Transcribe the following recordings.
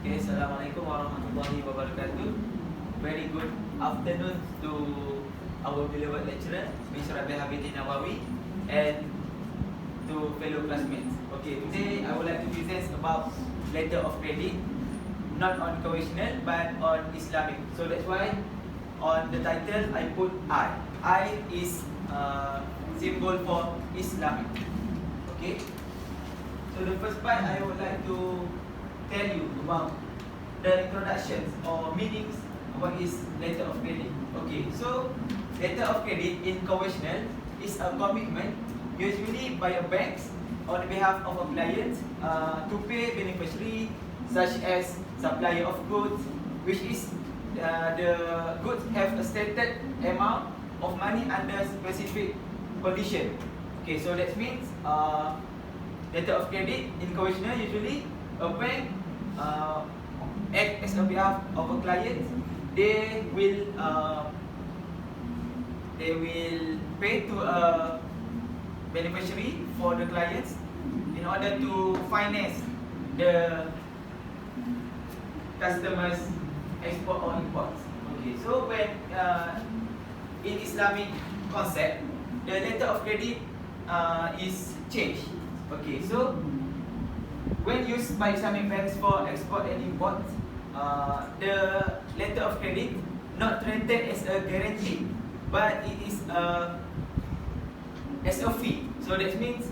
Okay, Assalamualaikum warahmatullahi wabarakatuh. Very good afternoon to our beloved lecturer, Ms. RABIHAH binti Nawawi, and to fellow classmates. Okay, today I would like to present about letter of credit, not on conventional but on Islamic. So that's why on the title I put I. I is symbol for Islamic. Okay. So the first part I would like to tell you about the introductions or meanings what is letter of credit. Okay, so letter of credit in conventional is a commitment usually by a bank on behalf of a client to pay beneficiary such as supplier of goods, which is the goods have a stated amount of money under specific condition. Okay, so that means letter of credit in conventional usually a bank act as a behalf of a client. They will pay to a beneficiary for the clients in order to finance the customers export or import. Okay, so when in Islamic concept, the letter of credit is changed. Okay, so when used by Islamic banks for export and import, the letter of credit not treated as a guarantee, but it is as a fee. So that means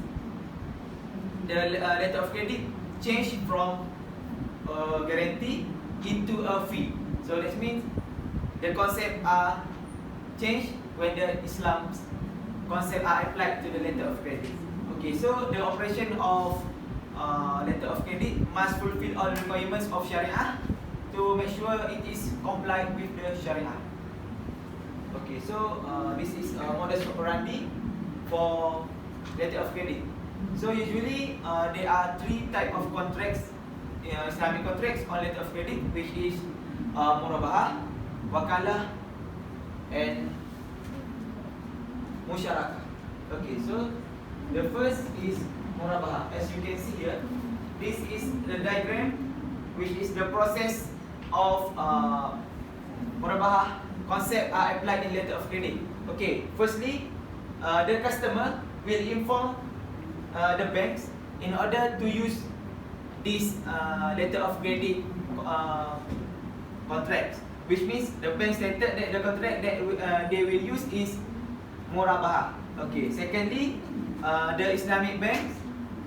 the letter of credit changed from guarantee into a fee. So that means the concept are changed when the Islam's concept are applied to the letter of credit. Okay, so the operation of letter of credit must fulfill all requirements of Sharia to make sure it is compliant with the Sharia. Okay, so this is a modus operandi for letter of credit. So usually there are three types of contracts, Islamic contracts on letter of credit, which is murabahah, wakalah, and musyarakah. Okay, so the first is murabahah. As you can see here, this is the diagram, which is the process of murabahah concept are applied in letter of credit. Okay, firstly, the customer will inform the banks in order to use this letter of credit contract, which means the bank stated that the contract that they will use is murabahah. Okay, secondly, the Islamic banks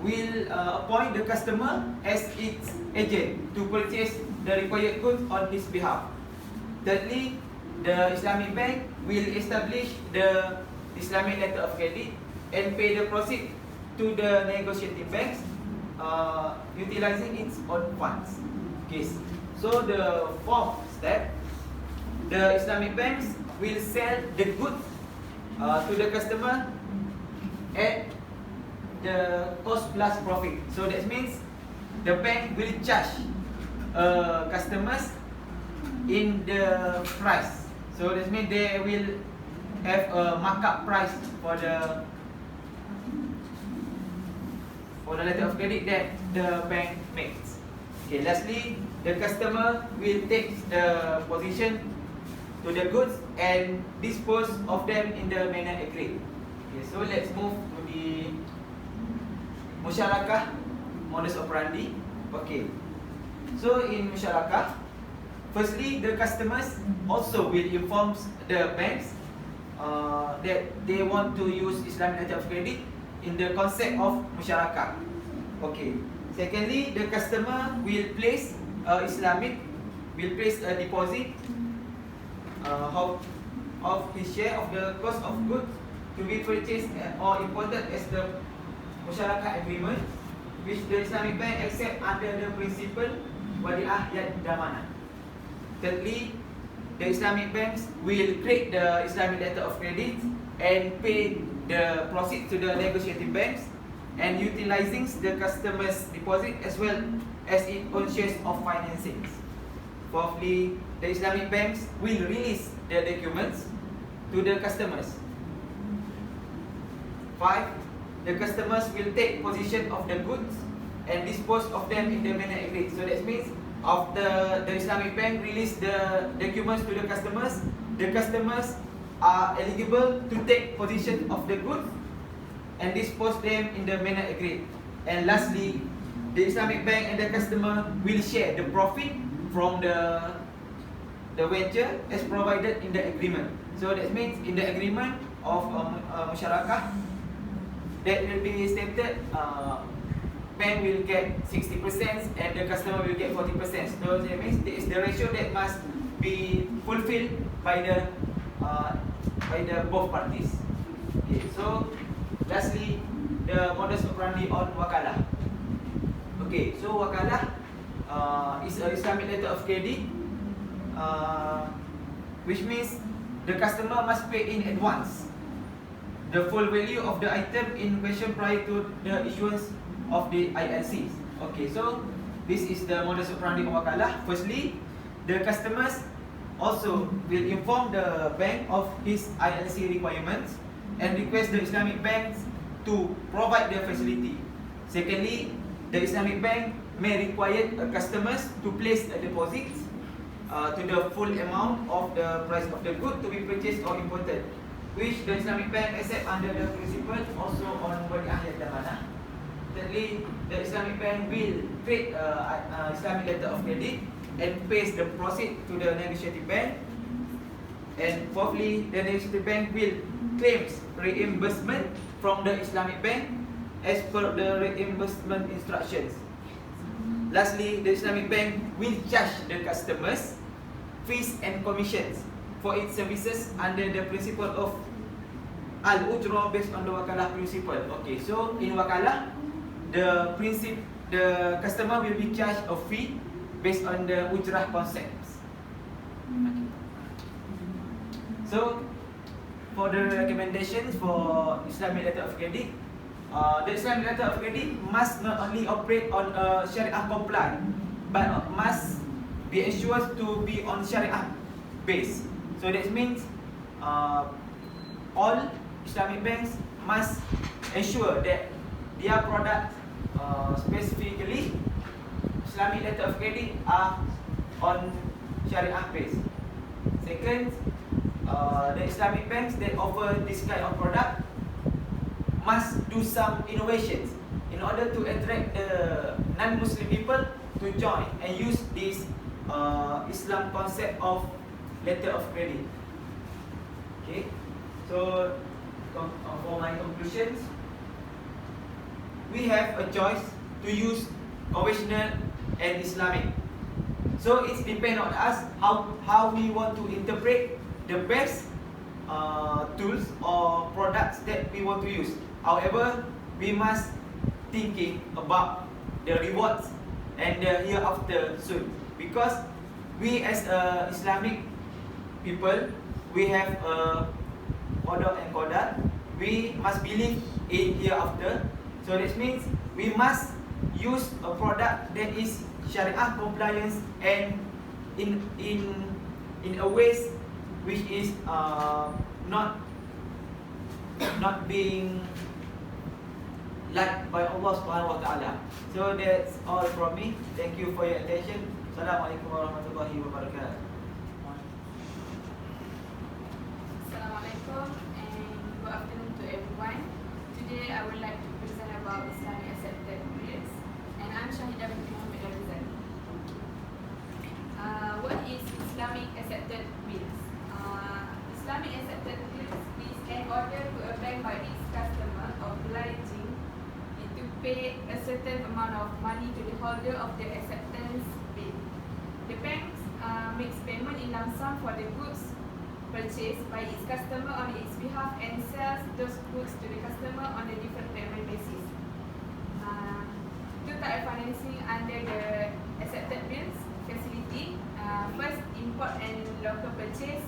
will appoint the customer as its agent to purchase the required goods on his behalf. Thirdly, the Islamic bank will establish the Islamic letter of credit and pay the proceeds to the negotiating banks utilizing its own funds. Okay, so the fourth step, the Islamic banks will sell the goods to the customer at the cost plus profit. So that means the bank will charge customers in the price. So that means they will have a markup price for the letter of credit that the bank makes. Okay, lastly, the customer will take the position to the goods and dispose of them in the manner agreed. Okay, so let's move to the musyarakah modus operandi. Okay, so in musyarakah, firstly, the customers also will inform the banks that they want to use Islamic letter of credit in the concept of musyarakah. Okay. Secondly, the customer will place a deposit of his share of the cost of goods to be purchased or imported as the musyarakah agreement, which the Islamic bank accept under the principle wadi'ah yad damanah. Thirdly, the Islamic banks will create the Islamic letter of credit and pay the proceeds to the negotiating banks and utilizing the customer's deposit as well as its own shares of financing. Fourthly, the Islamic banks will release the documents to the customers. 5. The customers will take possession of the goods and dispose of them in the manner agreed. So that means after the Islamic bank release the documents to the customers are eligible to take possession of the goods and dispose them in the manner agreed. And lastly, the Islamic bank and the customer will share the profit from the venture as provided in the agreement. So that means in the agreement of musyarakah, that will be stated bank will get 60% and the customer will get 40%. So that means this is the ratio that must be fulfilled by the both parties. Okay, so lastly, the modus operandi on wakalah. Okay, so wakalah is a Islamic letter of credit, which means the customer must pay in advance the full value of the item in question prior to the issuance of the ILCs. Okay, so this is the modus operandi of wakalah. Firstly, the customers also will inform the bank of his ILC requirements and request the Islamic banks to provide the facility. Secondly, the Islamic bank may require customers to place a deposit to the full amount of the price of the good to be purchased or imported, which the Islamic bank accept under the principle also on RABIHAH dan amanah. Thirdly, the Islamic bank will create Islamic letter of credit and pays the proceed to the negotiating bank. And fourthly, the negotiating bank will claim reimbursement from the Islamic bank as per the reimbursement instructions. Lastly, the Islamic bank will charge the customers fees and commissions for its services under the principle of al-ujra based on the wakalah principle. Okay, so in wakalah, the customer will be charged a fee based on the ujrah concepts. Okay. So for the recommendations for Islamic letter of credit, the Islamic letter of credit must not only operate on a Sharia compliant, but must be ensured to be on Sharia base. So that means all Islamic banks must ensure that their product, specifically Islamic letter of credit, are on Sharia base. Second, the Islamic banks that offer this kind of product must do some innovations in order to attract the non-Muslim people to join and use this Islam concept of letter of credit. Okay, so for my conclusions, we have a choice to use conventional and Islamic. So it depends on us how we want to interpret the best tools or products that we want to use. However, we must thinking about the rewards and the hereafter soon, because we as Islamic people, we have a qada and qadar. We must believe in hereafter. So that means we must use a product that is Sharia compliance and in a ways which is not being liked by Allah Subhanahu wa Taala. So that's all from me. Thank you for your attention. Assalamualaikum warahmatullahi wabarakatuh. Assalamualaikum and good afternoon to everyone. Today I would like to present about Islamic accepted wills, and I'm Shahidah binti Muhammad Al-Rizal. What is Islamic accepted wills? Islamic accepted wills is an order to a bank by its customer obliging it to pay a certain amount of money to the holder of the acceptance bill. The bank makes payment in lump sum for the goods purchased by its customer on its behalf and sells those goods to the customer on a different payment basis. Two types of financing under the accepted bills facility. First, import and local purchase.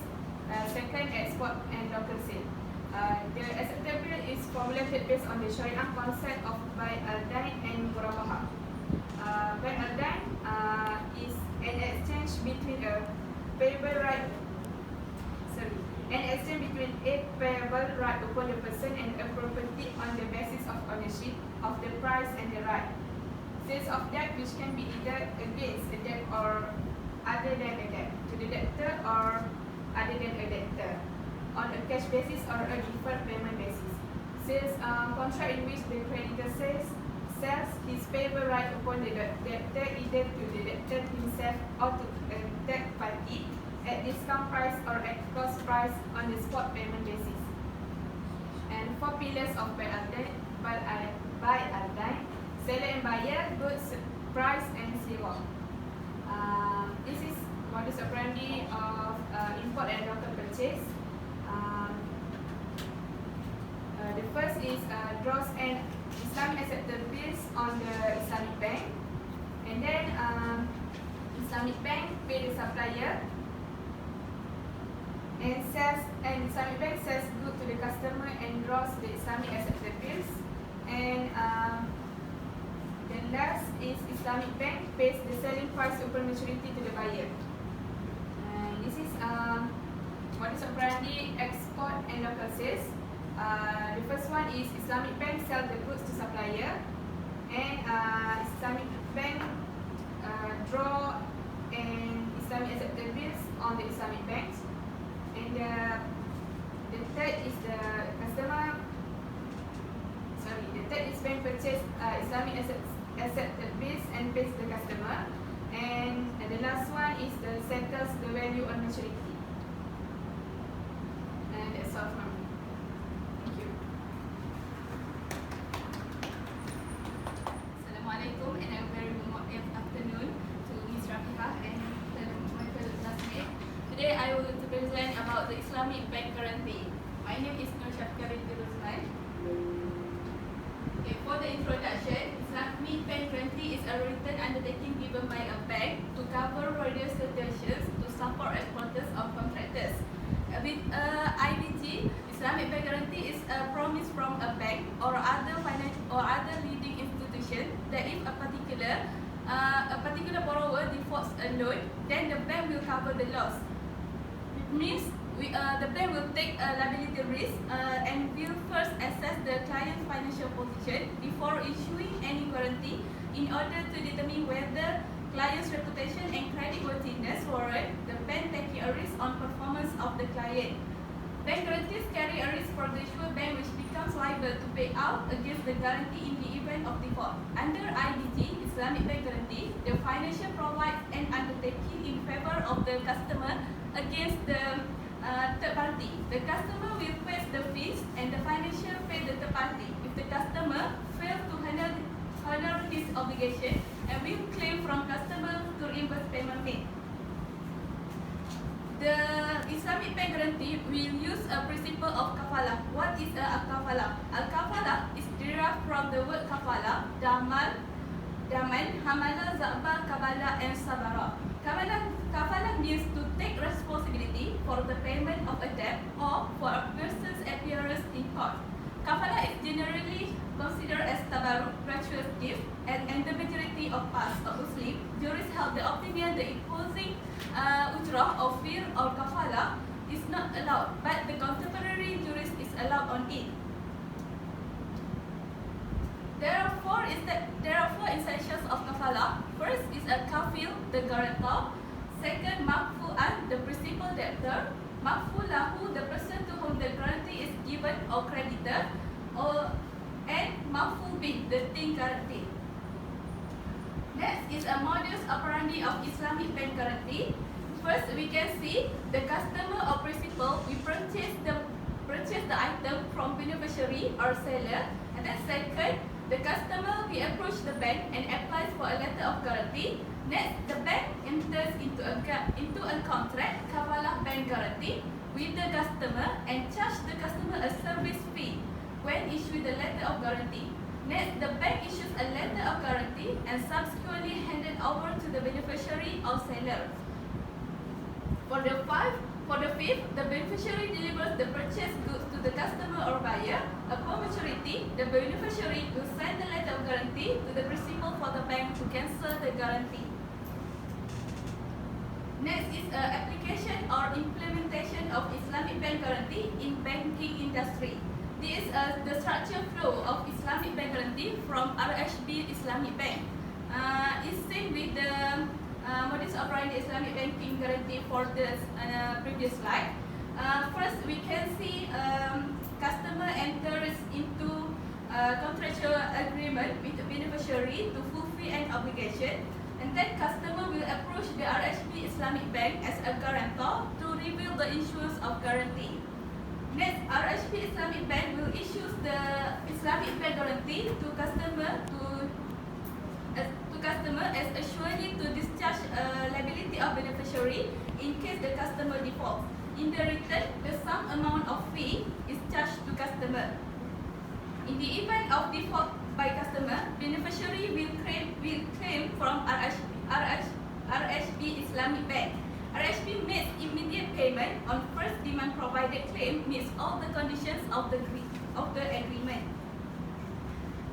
Second, export and local sale. The accepted bill is formulated based on the Sharia concept of buy al-dain and RABIHAH. Buy al-dain is an exchange between a payable right upon the person and a property on the basis of ownership of the price and the right. Sales of debt which can be either against a debt or other than a debt, to the debtor or other than a debtor, on a cash basis or a deferred payment basis. Sales contract in which the creditor sells his payable right upon the debtor either to the debtor himself or to a third party at discount price or at cost price on the spot payment basis. And 4 pillars of buy Aldine: seller and buyer, goods, price, and zero. This is modus operandi of import and local purchase. The first is draws and Islamic accepted bills on the Islamic bank, and then Islamic bank pay the supplier and Islamic bank sells goods to the customer and draws the Islamic accepted bills, and the last is Islamic bank pays the selling price upon maturity to the buyer. This is modus operandi export and local sales. The first one is Islamic bank sell the goods to supplier, and Islamic bank draw and Islamic accepted bills on the Islamic banks, and the third is the third is bank purchase Islamic accepted bills and pays the customer, and the last one is the settles the value on maturity. And that's all from me. Thank you. Assalamualaikum and a very good afternoon to Ms. Rabihah and my fellow classmates. Today I will present about the Islamic bank guarantee. My name is Nur Shafkarin Diruzman. Okay, for the introduction, Islamic bank guarantee is a written undertaking given by a bank to cover various situations to support exporters or contractors. With IBG, Islamic bank guarantee is a promise from a bank or other leading institution that if a particular borrower defaults a loan, then the bank will cover the loss. It means the bank will take a liability risk and will first assess the client's financial position before issuing any guarantee in order to determine whether client's reputation and creditworthiness warrant the bank taking a risk on performance of the client. Bank guarantees carry a risk for the issuer bank which becomes liable to pay out against the guarantee in the event of default. Under IBG, Islamic bank guarantee, the financier provides an undertaking in favor of the customer against the third party. The customer will pay the fees and the financier pay the third party. If the customer fails to handle his obligation and will claim from customer to reimburse payment made. The Islamic bank guarantee will use a principle of kafalah. What is a kafalah? Al-kafalah is derived from the word kafalah, daman, hamala, za'ba, kabala, and sabara. Kafalah means to take responsibility for the payment of a debt or for a person's appearance in court. Kafalah is generally considered as tabarruk, gratuitous gift, and in the majority of us, Muslim, jurists have the opinion that imposing ujrah or fee or kafalah is not allowed, but the contemporary jurist is allowed on it. There are four essentials of kafalah. First is a kafil, the guarantor. Second, makfu'an, the principal debtor. Makfulahu, the person to whom the guarantee is given or creditor. And makfu bih, the thing guaranteed. Next is a modus operandi of Islamic bank guarantee. First, we can see the customer or principal we purchase the item from beneficiary or seller, and then second, the customer we approach the bank and applies for a letter of guarantee. Next, the bank enters into a contract, kafalah bank guarantee, with the customer and charge the customer a service fee when issued the letter of guarantee. Next, the bank issues a letter of guarantee and subsequently handed over to the beneficiary or seller. For the fifth, the beneficiary delivers the purchased goods to the customer or buyer. Upon maturity, the beneficiary will send the letter of guarantee to the principal for the bank to cancel the guarantee. Next is application or implementation of Islamic bank guarantee in banking industry. This is the structure flow of Islamic bank guarantee from RHB Islamic Bank. is same with the modus operandi Islamic banking guarantee for the previous slide. First, we can see customer enters into contractual agreement with the beneficiary to fulfill an obligation, and then customer will approach the RHB Islamic Bank as a guarantor to reveal the issuance of guarantee. Next, RHB Islamic Bank will issue the Islamic Bank guarantee to customer as assuring to discharge liability of beneficiary in case the customer defaults. In the return, the sum amount of fee is charged to customer. In the event of default by customer, beneficiary will claim from RHB Islamic Bank. RHB makes immediate payment on first demand provided claim meets all the conditions of the agreement.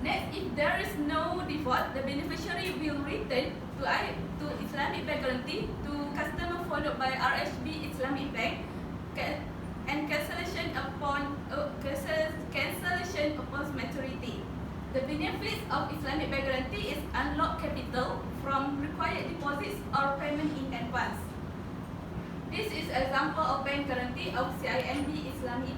Next, if there is no default, the beneficiary will return to Islamic Bank guarantee to customer followed by RHB Islamic Bank and cancellation upon maturity. The benefits of Islamic Bank guarantee is unlocked capital from required deposits or payment in advance. This is example of bank guarantee of CIMB Islamic.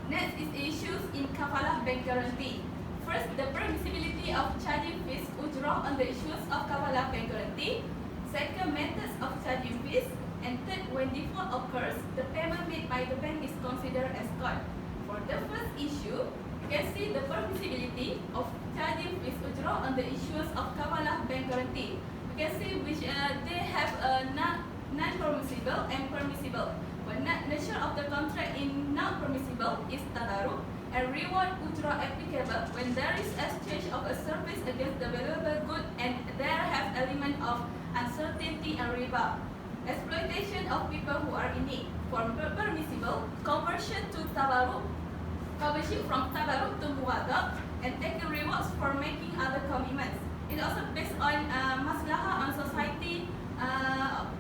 Next is issues in kafalah bank guarantee. First, the permissibility of charging fees ujrah on the issues of kafalah bank guarantee. Second, methods of charging fees. And third, when default occurs, the payment made by the bank is considered as gone. For the first issue, you can see the permissibility of charging fees ujrah on the issues of kafalah bank guarantee. You can see which they have non-permissible and permissible. When nature of the contract in non-permissible is tabarruk, and reward ujrah applicable when there is exchange of a service against the valuable good and there have element of uncertainty and riba. Exploitation of people who are in need. For permissible, conversion to tabarruk, conversion from tabarruk to muwadab, and taking rewards for making other commitments. It also based on maslahah on society,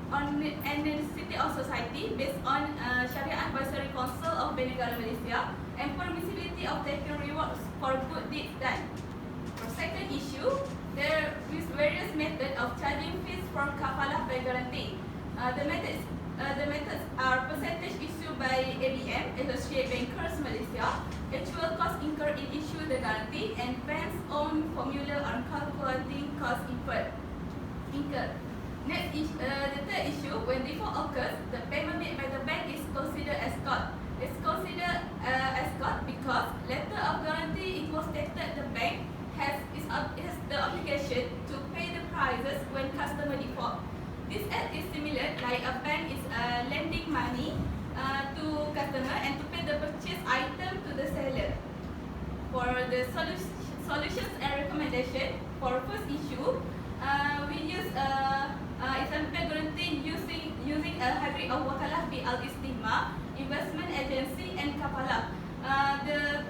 on necessity of society based on Sharia Advisory Council of Negara Malaysia, and permissibility of taking rewards for good deeds done. For second issue, there is various methods of charging fees for kafalah bank guarantee. The methods are percentage issued by ABM, Associate Bankers Malaysia, actual cost incurred in issue the guarantee, and bank's own formula on calculating cost incurred. Next, the third issue, when default occurs, the payment made by the bank is considered as gone. It's considered as gone because letter of guarantee it was stated the bank has the obligation to pay the prices when customer default. This act is similar like a bank is lending money to customer and to pay the purchase item to the seller. For the solutions and recommendation for first issue, we use Islamic Bank guarantee using a hybrid of wakalah bi al-istimah, investment agency, and kafalah. The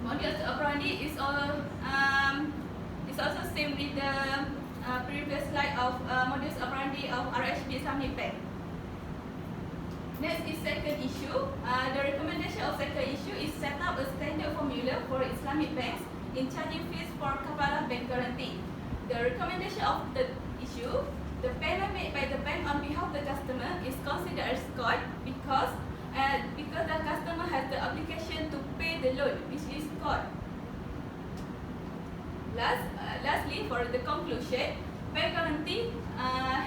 modus operandi is also same with the previous slide of modus operandi of RHB Islamic Bank. Next is second issue. The recommendation of second issue is set up a standard formula for Islamic banks in charging fees for kafalah bank guarantee. The recommendation of the issue, the payment made by the bank on behalf of the customer is considered as gone because the customer has the obligation to pay the loan, which is gone. Lastly, for the conclusion, bank guarantee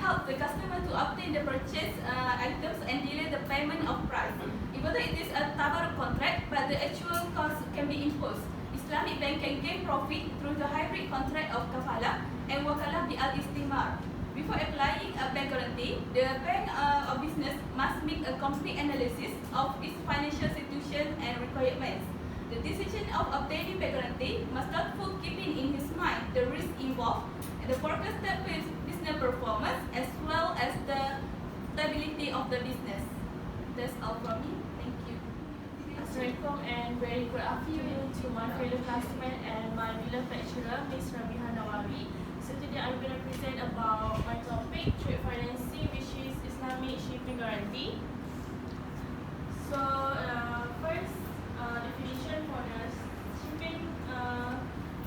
helps the customer to obtain the purchase items and delay the payment of price. Even though it is a tabarruk contract, but the actual cost can be imposed. Islamic bank can gain profit through the hybrid contract of kafalah and wakalah bi al-istimar. Before applying a bank guarantee, the bank or business must make a complete analysis of its financial situation and requirements. The decision of obtaining bank guarantee must thoughtfully keeping in his mind the risk involved and the forecasted business performance as well as the stability of the business. That's all from me. Thank you. Assalamualaikum and very good afternoon to my fellow classmates and my beloved lecturer, Miss RABIHAH Nawawi. So today I'm going to present about my topic, trade financing, which is Islamic shipping guarantee. So first, definition for the shipping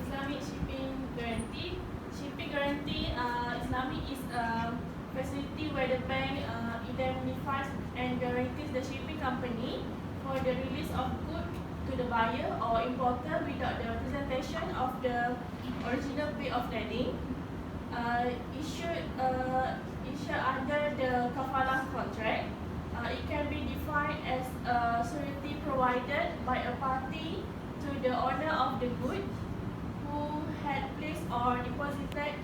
Islamic shipping guarantee. guarantee, Islamic is a facility where the bank indemnifies and guarantees the shipping company for the release of goods to the buyer or importer without the presentation of the original bill of lading, issued under the kafalah contract. It can be defined as a surety provided by a party to the owner of the good who had placed or deposited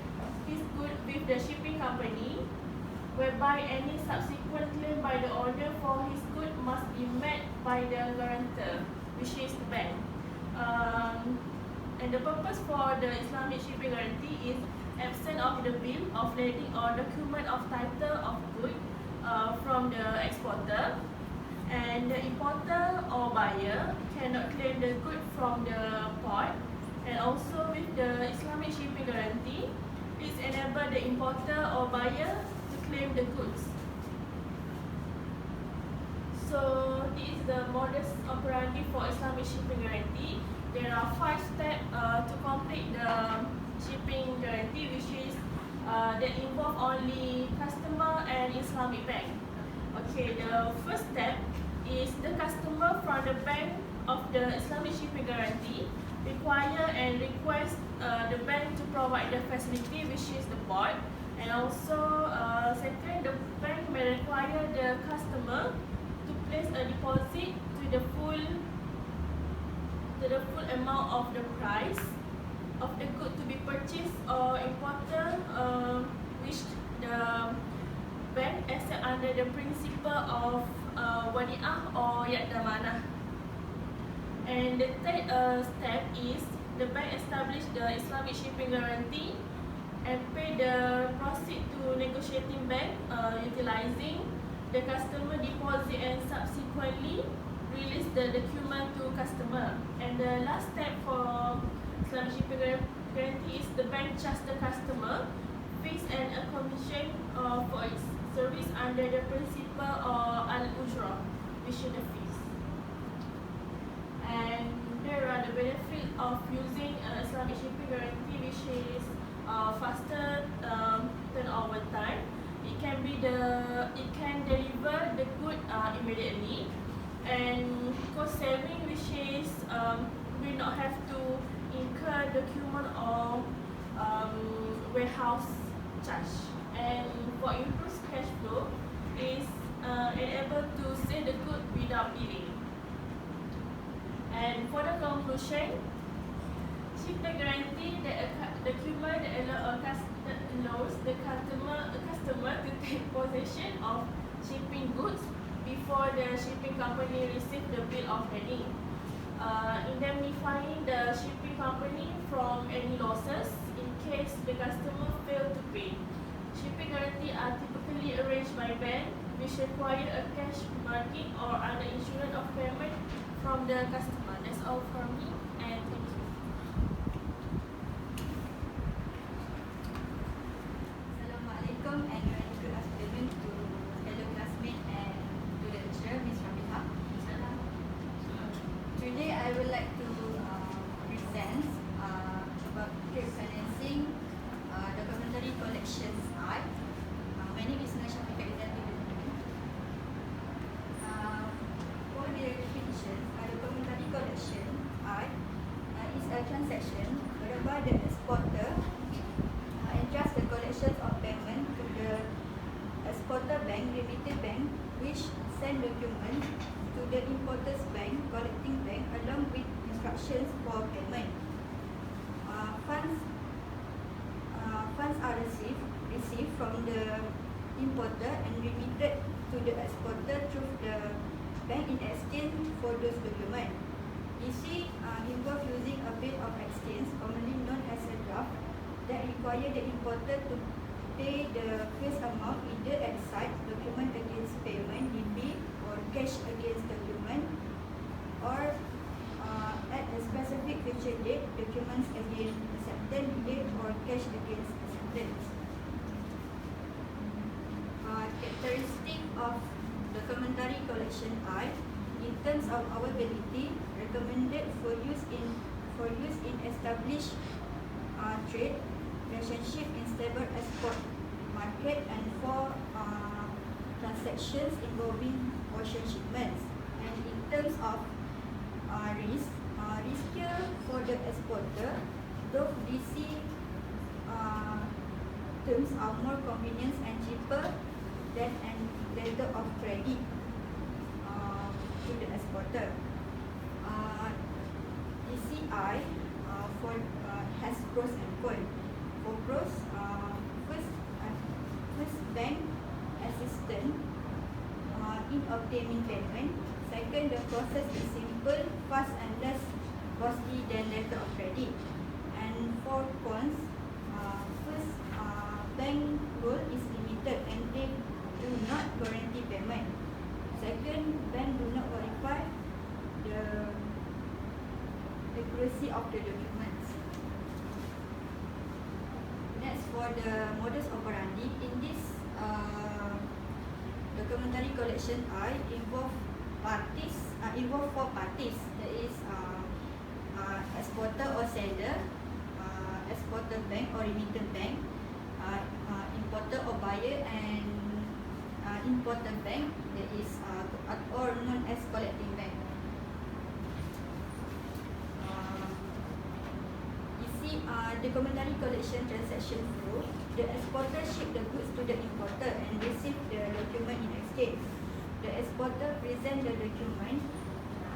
his good with the shipping company, whereby any subsequent claim by the owner for his good must be met by the guarantor, which is the bank. And the purpose for the Islamic shipping guarantee is absence of the bill of lading or document of title of good from the exporter, and the importer or buyer cannot claim the good from the port. And also with the Islamic shipping guarantee, it enables the importer or buyer to claim the goods. So this is the modus operandi for Islamic shipping guarantee. There are 5 steps to complete the shipping guarantee, which is that involve only customer and Islamic bank. Okay, the first step is the customer from the bank of the Islamic shipping guarantee require and request the bank to provide the facility, which is the port. And also, second, the bank may require the customer to place a deposit to the full amount of the price of the good to be purchased or imported, which the bank accept under the principle of wadi'ah or yad damanah. And the third step is the bank establish the Islamic shipping guarantee and pay the proceed to negotiating bank utilizing the customer deposit and subsequently release the document to customer. And the last step for Islamic shipping guarantee is the bank charge the customer fees and a commission for its service under the principle or al-ujra, which is the fees. And there are the benefits of using Islamic shipping guarantee, which is faster turnover time. It can deliver the good immediately, and cost saving, which is we not have to incur document or warehouse charge. And for improved cash flow, is able to sell the good without delay. And for the conclusion, shipping guarantee that a document that allows the customer to take possession of shipping goods before the shipping company receive the bill of lading, indemnifying the shipping company from any losses in case the customer fail to pay. Shipping guarantee are typically arranged by bank, which require a cash margin or other insurance of payment from the customer. That's all from me, and thank you. Assalamualaikum and very good afternoon to fellow classmates and to the lecturer, Ms. Rabihah. Today I would like to present about trade financing documentary collections art. My name is Nasha Fika. For the definition, documentary collection art is a transaction whereby the exporter entrusts the collections of payment to the exporter bank, remitter bank, which send document to the importer's bank, collecting bank, along with instructions for payment. Funds are received from the importer and remitted to the exporter through the bank in exchange for those documents. EC involves using a bill of exchange, commonly known as a draft, that require the importer to pay the first amount either at site, document against payment, DP, or cash against document, or at a specific future date, documents against acceptance date, or cash against acceptance. Characteristic of documentary collection art in terms of our ability, recommended for use in established trade, relationship in stable export market and 4 transactions involving ocean shipments. And in terms of risk, riskier for the exporter, though DC terms are more convenient and cheaper than an letter of credit to the exporter. DCI has pros and cons. For pros, first bank assistance in obtaining payment. Second, the process is simple, fast and less costly than letter of credit. And for cons, first, bank role is limited and they do not guarantee payment. Second, bank do not verify the accuracy of the documents. Next, for the modus operandi, in this documentary collection involve 4 parties. There is exporter or seller, exporter bank or remitter bank, importer or buyer, and importer bank. There is or known as collecting bank. Documentary collection transaction flow. The exporter ship the goods to the importer and receive the document in exchange. The exporter present the document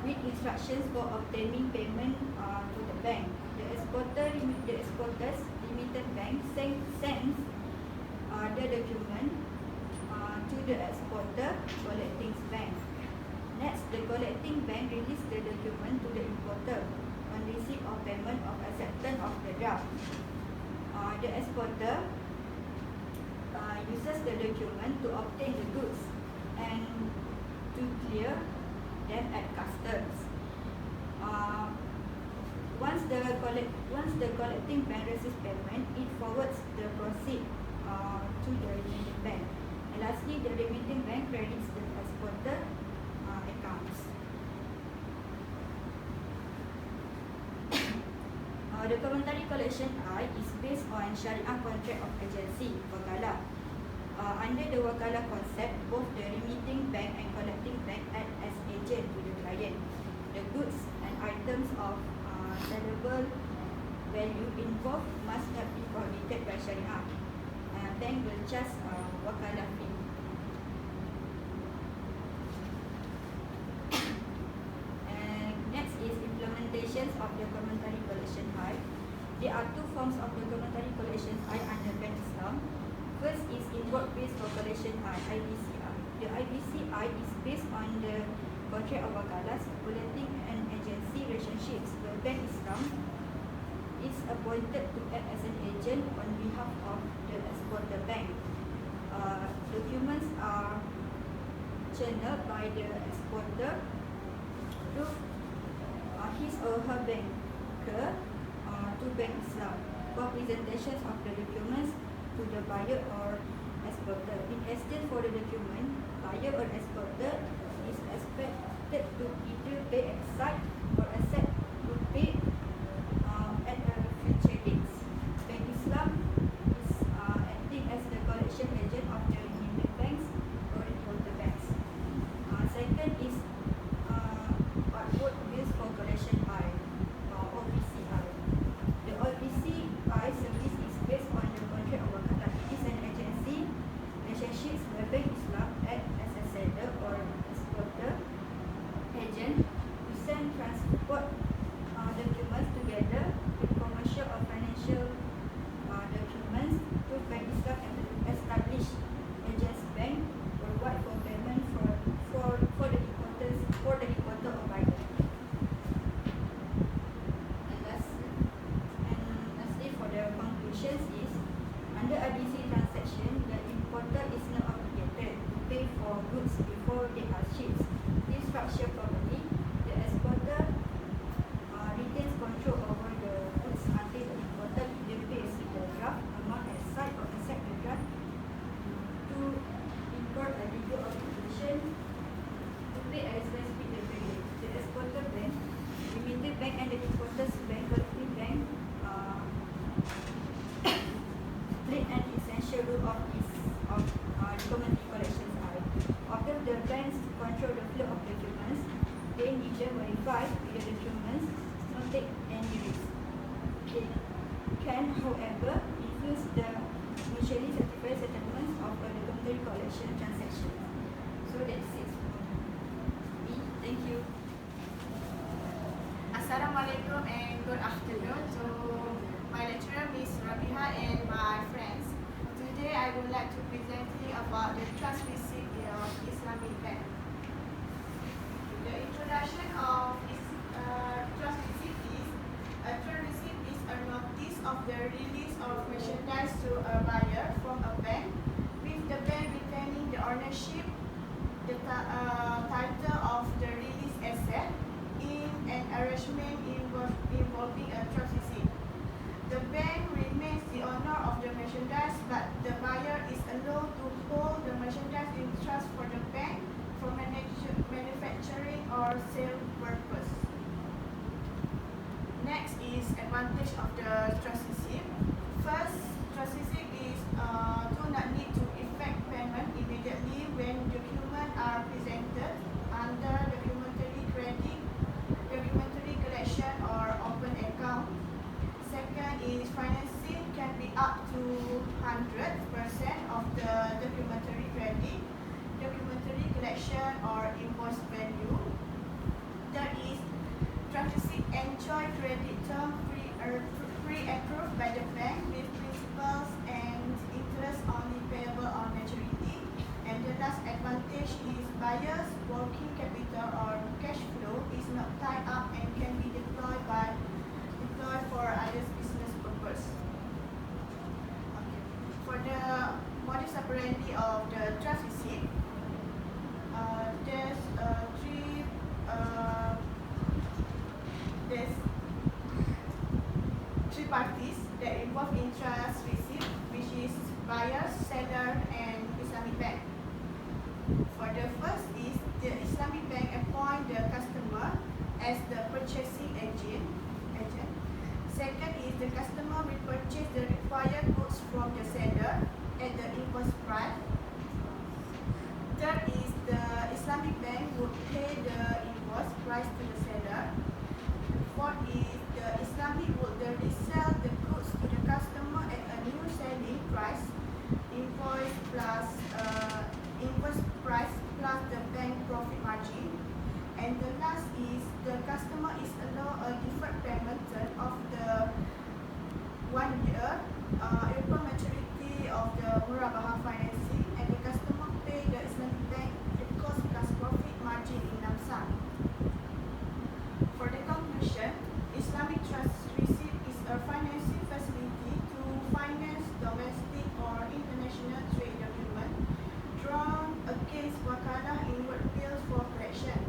with instructions for obtaining payment to the bank. The exporter's limited bank sends the document to the exporter collecting bank. Next, the collecting bank release the document to the importer on receipt of payment of acceptance of the draft. The exporter uses the document to obtain the goods and to clear them at customs. Once the collecting bank receives payment, it forwards the proceed to the remitting bank. And lastly, the remitting bank credits the exporter accounts. The Documentary Collection is based on Syariah Contract of Agency, Wakalah. Under the Wakalah concept, both the remitting bank and collecting bank act as agent to the client. The goods and items of sellable value involved must not be prohibited by Syariah. Bank will charge Wakalah fee. Implementations of documentary collection There are 2 forms of documentary collection under Bank Islam. First is inward-based for collection IBCI. The IBCI is based on the contract of wakalah stipulating an agency relationships where Bank Islam is appointed to act as an agent on behalf of the exporter bank. Documents are channeled by the exporter through his or her banker to Bank Islam for presentations of the documents to the buyer or exporter. In exchange for the document, buyer or exporter is expected to either pay at sight or accept to pay at a future dates. Bank Islam is acting as the collection agent of the remaining banks or importer banks. Second is outward bills for collection OBCI. The OBCI service is based on the contract of wakalah. It is an agency relationships where Bank Islam act as a seller or exporter agent to send transport documents together with commercial or financial documents to Bank Islam and establish agents bank worldwide for payment for the importer or buyer. And lastly, for the conclusions is under IBC transaction, the importer is not obligated to pay for goods before they are shipped. This structure properly, the exporter retains control over the goods until the importer either pays the draft amount at sight or accept the draft to import a legal obligation to pay a specific delivery. The exporter bank, remitter bank and the importer's bank, collecting bank officially certified settlements of a documentary collection transaction. So that's it. Me. Thank you. Assalamualaikum and good afternoon to my lecturer, Miss RABIHAH, and my friends. Today I would like to present you about the trust receipt of Islamic Bank. The introduction of trust receipt is a trust receipt is a notice of the release of merchandise to a buyer from a bank, with the bank retaining the ownership, the title of the released asset in an arrangement involving a trust receipt. The bank remains the owner of the merchandise, but the buyer is allowed to hold the merchandise in trust for the bank for manufacturing or sale purpose. Next is advantage of the trust receipt. First, trust receipt is do not need to effect payment immediately when documents are presented under documentary credit, documentary collection, or open account. Second is financing can be up to 100% of the documentary credit, documentary collection, or invoice value. Third is trust receipt enjoy credit term pre-approved by the bank with principals and interest only payable on maturity. And the last advantage is buyers' working capital or cash flow is not tied up and can be deployed for other business purpose. Okay. For the modus operandi of the trust receipt, there's three parties that involved in trust receipt, which is buyer, seller, and Islamic bank. For the first is the Islamic bank appoint the customer as the purchasing agent. Second is the customer will purchase the required goods from the seller at the invoice price. Third is the Islamic bank would pay the invoice price to the seller. Fourth is the Islamic would resell the goods to the customer at a new selling price, invoice price plus the bank profit margin. And the last is the customer is allowed a deferred payment term of the 1 year upon maturity of the RABIHAH financing, and the customer pay the Islamic bank the cost plus profit margin in lump sum. For the conclusion, Islamic trust receipt is a financing facility to finance domestic or international trade document drawn against wakalah in work bills for collections.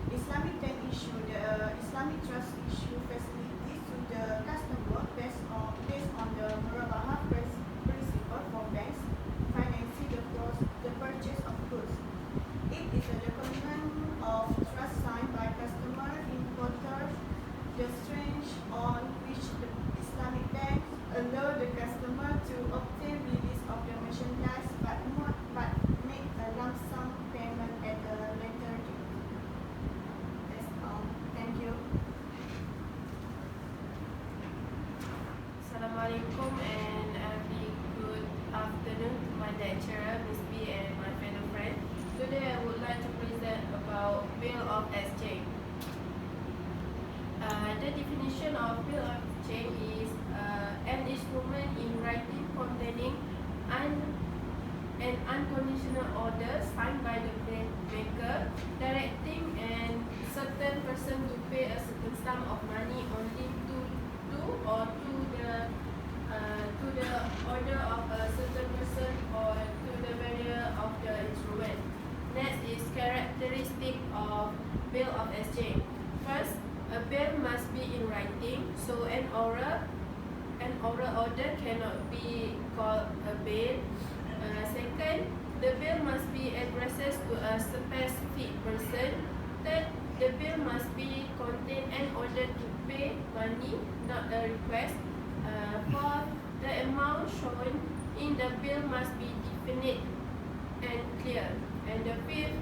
Islamic bank issue the Islamic trust issue facilities to the customer based on the RABIHAH principle for banks financing the purchase of goods. It is a document of trust signed by customer importers, the strength on which the Islamic banks allow the customer to obtain release of the merchandise but make a lump sum payment at a later date. That's all. Thank you. Assalamualaikum and a very good afternoon to my lecturer, Miss B, and my fellow friends. Today I would like to present about bill of exchange. The definition of bill of exchange is an instrument in writing containing an unconditional order signed by the banker directing a certain person to pay a certain sum of money only to the order of a certain person or to the value of the instrument. Next is characteristic of bill of exchange. First, a bill must be in writing, so an oral order cannot be called a bill. Second, the bill must be addressed to a specific person. Third, the bill must be contain an order to pay money, not a request. Fourth, the amount shown in the bill must be definite and clear. And the fifth,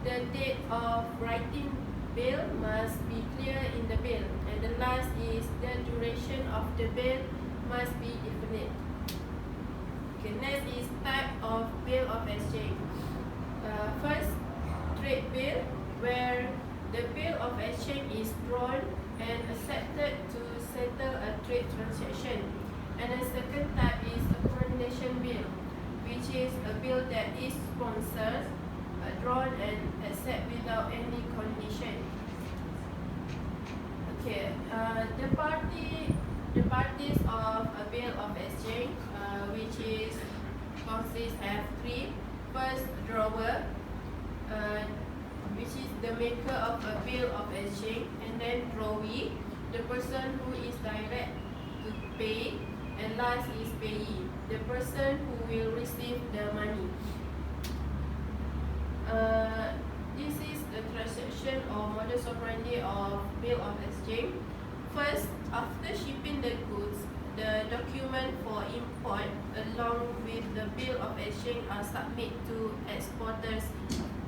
the date of writing bill must be clear in the bill. And the last is the duration of the bill must be definite. Okay, next is type of bill of exchange. First, trade bill, where the bill of exchange is drawn and accepted to settle a trade transaction. And the second type is accommodation bill, which is a bill that is sponsored, drawn and accepted without any condition. Okay, the parties of a bill of exchange, which is consists of three. First, drawer, which is the maker of a bill of exchange, and then drawee, the person who is direct to pay, and last is payee, the person who will receive the money. This is the transaction or modus operandi of bill of exchange. First, after shipping the goods, the document for import along with the bill of exchange are submitted to exporter's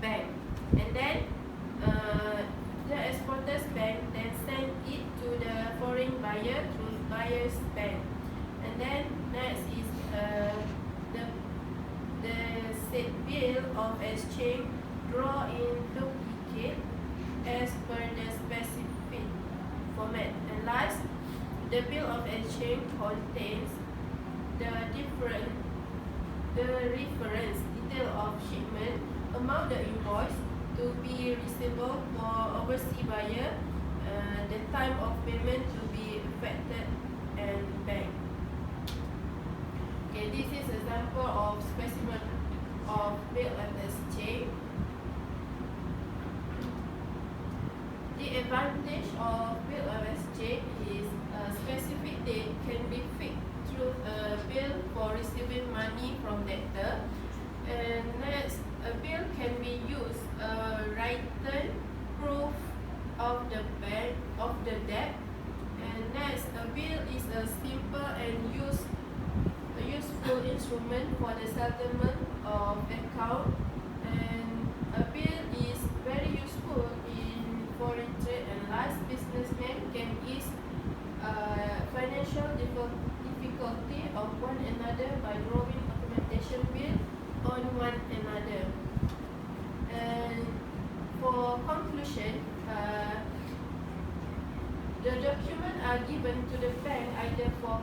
bank, and then the exporter's bank then send it to the foreign buyer through buyer's bank, and then next is the said bill of exchange draw in duplicate as per the specific format, and last, the bill of exchange contains the reference detail of shipment, amount the invoice to be receivable for overseas buyer, the time of payment to be affected, and bank. Okay, this is example of specimen of bill of exchange. The advantage of bill of exchange is a specific date can be fixed through a bill for receiving money from debtor, and next, a bill can be used written proof of the bank of the debt, and next, a bill is a simple and useful instrument for the settlement of account, and a bill is very useful in foreign trade, and last, businessmen can ease financial difficulty of one another by drawing accommodation bill on one another. And for conclusion, the documents are given to the bank either for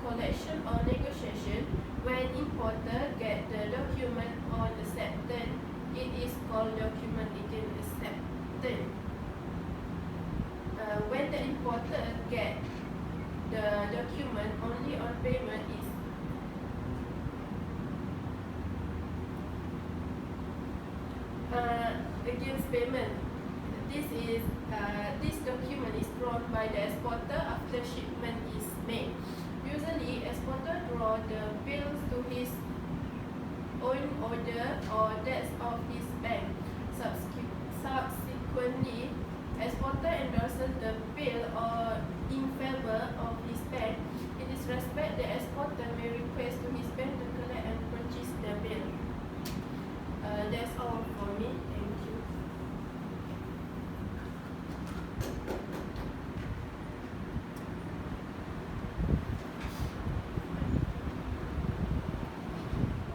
collection or negotiation. When importer get the document on acceptance, it is called document again acceptance. When the importer get the document only on payment is against payment. This document is drawn by the exporter after shipment is made. Usually, exporter draw the bills to his own order or debts of his bank. Subsequently, exporter endorses the bill or in favor of his bank. In this respect, the exporter may request to his bank to collect and purchase the bill. That's all for me. Thank you.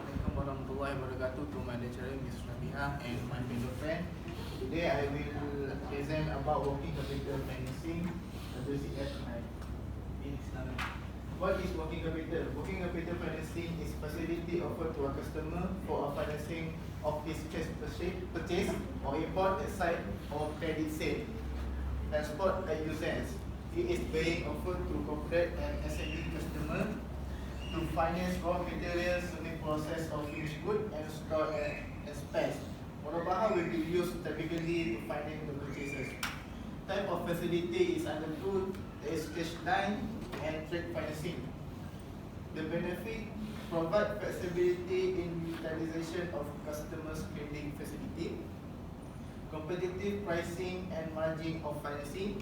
Assalamualaikum warahmatullahi wabarakatuh to my lecturer, Ms. RABIHAH, and my fellow friend. Today I will present about working capital financing, WCF in Islamic. What is working capital? Working capital financing is facility offered to a customer for a financing of his cash purchase or import aside or credit sale. Transport and usage. It is being offered to corporate and SME customer to finance raw materials, semi-processed or finished good, and store and space. RABIHAH will be used typically to finance the purchases. Type of facility is under two: is cash line and trade financing. The benefit: provide flexibility in utilization of customers' credit facility, competitive pricing and margin of financing,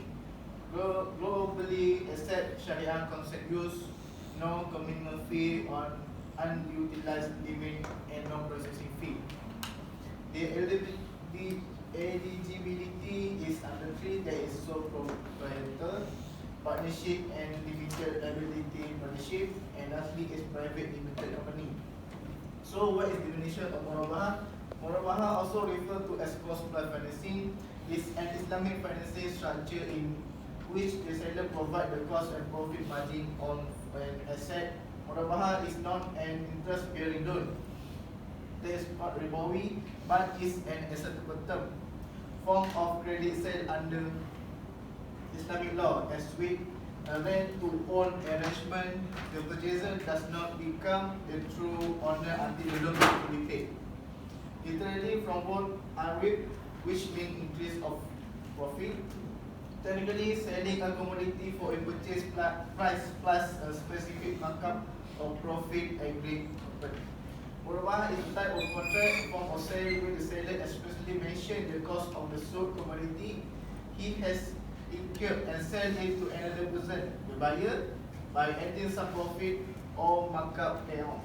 globally accept Sharia concept use, no commitment fee on unutilized limit, and no processing fee. The eligibility is under three: there is sole proprietor, partnership and limited liability partnership, and lastly is private limited company. So what is the definition of murabahah? Murabahah, also referred to as cost-plus financing, is an Islamic financing structure in which the seller provides the cost and profit margin on an asset. Murabahah is not an interest-bearing loan. That is not ribawi, but is an acceptable term form of credit sale under Islamic law. As with a rent-to-own arrangement, the purchaser does not become the true owner until the loan is fully paid. Literally from word arib, which means increase of profit. Technically, selling a commodity for a purchase price plus a specific markup or profit agreed upon. Murabahah is a type of contract form of sale where the seller expressly mentions the cost of the sold commodity he has incurred and sell it to another person, the buyer, by adding some profit or markup payout.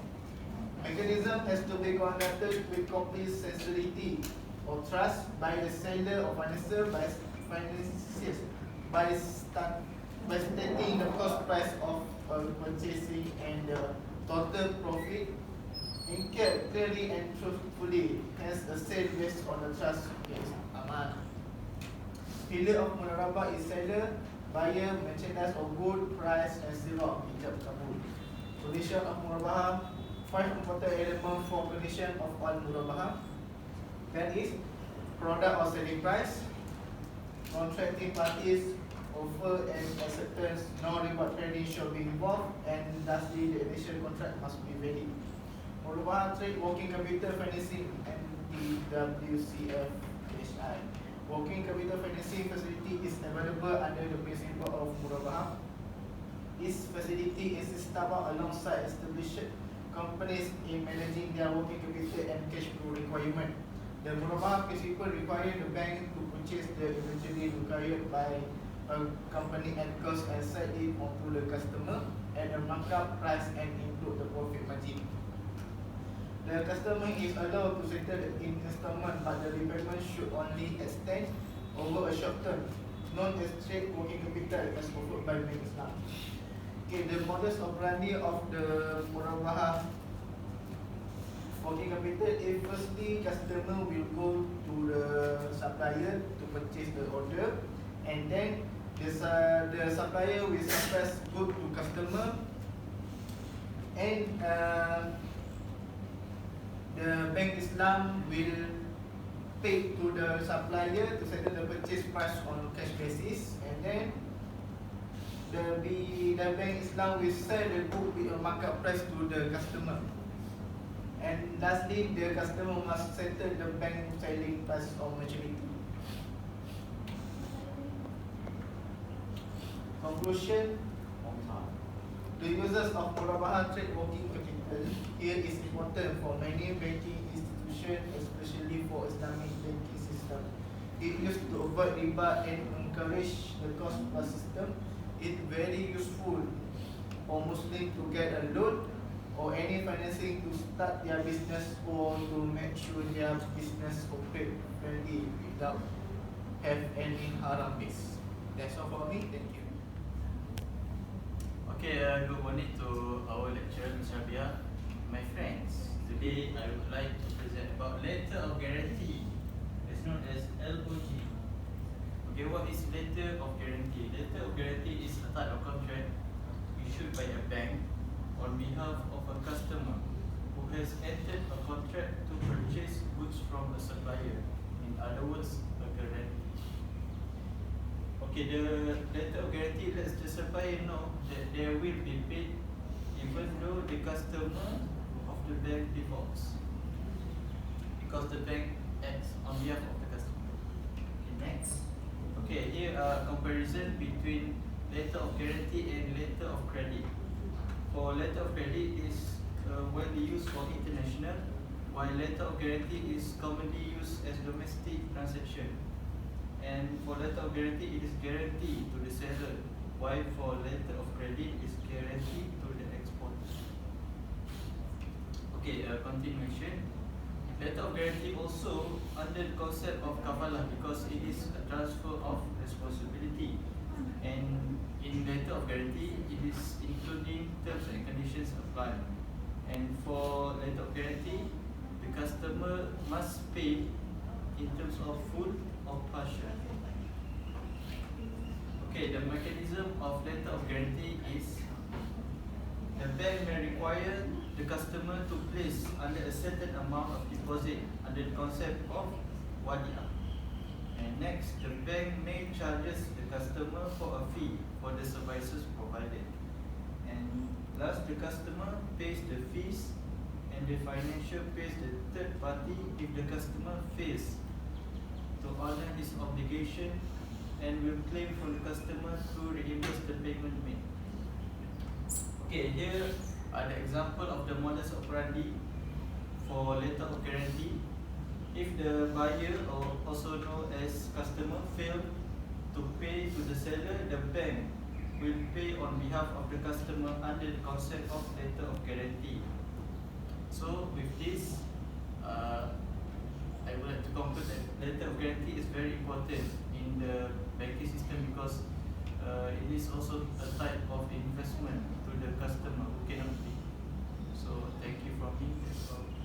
Mechanism has to be conducted with complete sincerity or trust by the seller or financier by stating the cost price of purchasing and the total profit incurred clearly and truthfully. Hence, a sale based on the trust is aman. Pillar of murabahah is seller, buyer, merchandise or good, price and zero ijab kabul. Condition of murabahah. 5 important elements for condition of all murabahah. That is product or selling price, contracting parties, offer and acceptance, no reward trading shall be involved, and lastly the initial contract must be valid. Murabahah trade working capital financing and DWCF-HI. Working capital financing facility is available under the principle of murabahah. This facility is established alongside established companies in managing their working capital and cash flow requirement. The murabahah principle requires the bank to purchase the inventory required by a company at cost and sell it onto the customer at a markup price and include the profit margin. The customer is allowed to settle in installment, but the repayment should only extend over a short term, known as trade working capital as offered by Bank Islam. Okay, the modus operandi of the murabahah working capital is firstly customer will go to the supplier to purchase the order, and then the supplier will supply good to customer, and the Bank Islam will pay to the supplier to settle the purchase price on cash basis, and then the Bank Islam will sell the book with a markup price to the customer. And lastly, the customer must settle the bank selling price or maturity. Conclusion: the uses of murabahah trade working capital here is important for many banking institutions, especially for Islamic banking system. It used to avoid riba and encourage the cost plus system. It's very useful for Muslims to get a loan or any financing to start their business or to make sure their business operate friendly without have any haram base. That's all for me. Thank you. Okay, good morning to our lecturer, Ms. Rabia. My friends, today I would like to present about letter of guarantee. It's known as LOG. Okay, what is letter of guarantee? Letter of guarantee is a type of contract issued by a bank on behalf of a customer who has entered a contract to purchase goods from a supplier. In other words, a guarantee. Okay, the letter of guarantee lets the supplier know that they will be paid even though the customer of the bank defaults, because the bank acts on behalf of the customer. Okay, next. Okay, here are comparison between letter of guarantee and letter of credit. For letter of credit is widely used for international, while letter of guarantee is commonly used as domestic transaction. And for letter of guarantee, it is guaranteed to the seller, while for letter of credit, it is guaranteed to the exporter. Okay, continuation. Letter of guarantee also under the concept of kafalah because it is a transfer of responsibility, and in letter of guarantee it is including terms and conditions applied, And for letter of guarantee, the customer must pay in terms of full or partial. Okay, the mechanism of letter of guarantee is the bank may require the customer to place under a certain amount of deposit under the concept of RABIHAH. And next, the bank may charges the customer for a fee for the services provided. And last, the customer pays the fees and the financier pays the third party if the customer fails to honor his obligation and will claim from the customer to reimburse the payment made. Okay, here are the example of the modus operandi for letter of guarantee. If the buyer, or also known as customer, fail to pay to the seller, the bank will pay on behalf of the customer under the concept of letter of guarantee. So with this, I would like to conclude that letter of guarantee is very important in the banking system because it is also a type of investment to the customer who cannot pay. So thank you from me. That's all.